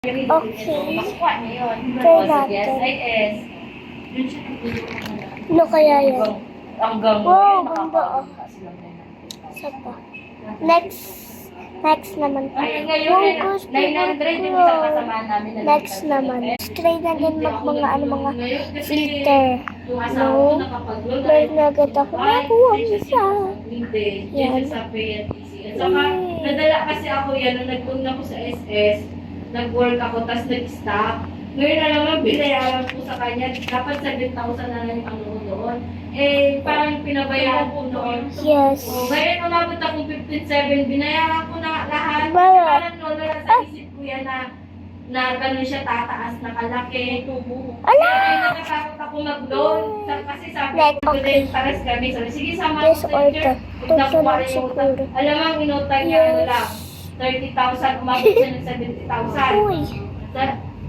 Okay. Try natin. Ano kaya yan? Wow, ganda oh. Isa pa. Next naman. Ngayon, 900 yung isang kasamaan namin. Next naman. Try natin mga filter. No. Meron na agad ako. Nakuha isa. Yan. Saka, nadala kasi ako yan, nung nagpunta ko sa SS, nag-work ako, tapos nag-stop. Ngayon na naman, binayaran ko sa kanya, dapat 7,000 na lang ang doon. Eh, parang pinabayaan ko noon. Yes. Ngayon, umabot akong 15,700, binayaran ko na lahat. Wala. Parang wala sa isip ko yan na gano'n siya tataas na kalaki. Ala! Kaya natatakot ako mag-loan. Kasi sabi ko din, pares kami. Sabi, sige, sama Yes, ko sa order. Kung nakuha rin yung utang. Siguro. Alam mo, ang inutang niya, ano lang, 30,000, umabot siya ng 70,000. Uy.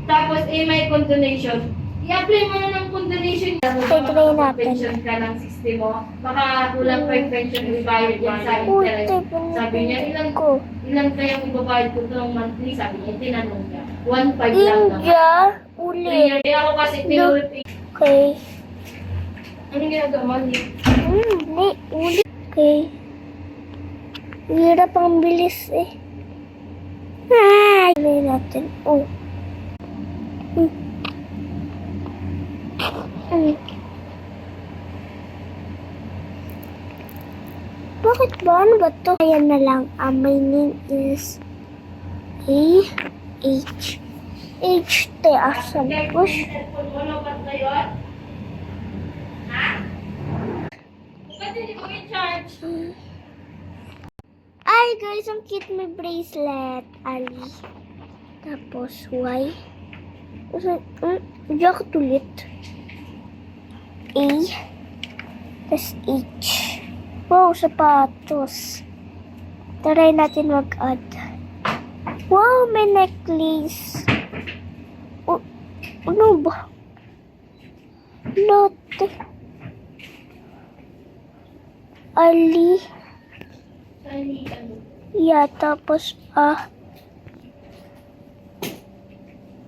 Tapos, may condonation. I-apply mo na ng condonation. Try natin. Pension ka ng 60 mo. Baka kulang pa yung pension ibayad yan sa Uy, interest. Sabi niya, ilan kayang ibabayad ko ng monthly? Sabi niya, tinanong niya. 1.5 lang naman. India. Ulit. Kaya ako kasi pinulipin. Okay. Anong ginagawa niya? Ulit. Okay. Hirap ang bilis eh. Try natin. Oh. Bakit ba? Ano ba to? Ayan na lang. My name is A-H. H-T. Asam. Push. Ano ba ito yun? Ha? Ba't hindi mo i-charge? Ay, guys, ang cute may bracelet. Ali. Tapos, Y. Jacket ulit. A. Tapos, H. Wow, sapatos. Try natin mag-add. Wow, may necklace. Ano ba? Lotte. Ali. Yeah, tapos,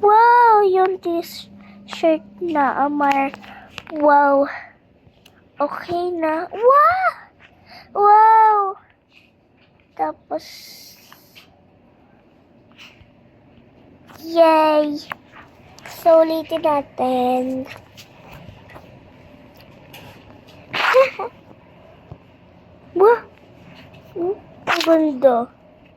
wow, yung t-shirt na Amar. Wow. Okay na. Wow! Wow! Tapos, yay! So, ulitin natin. Wow! Ang ganda.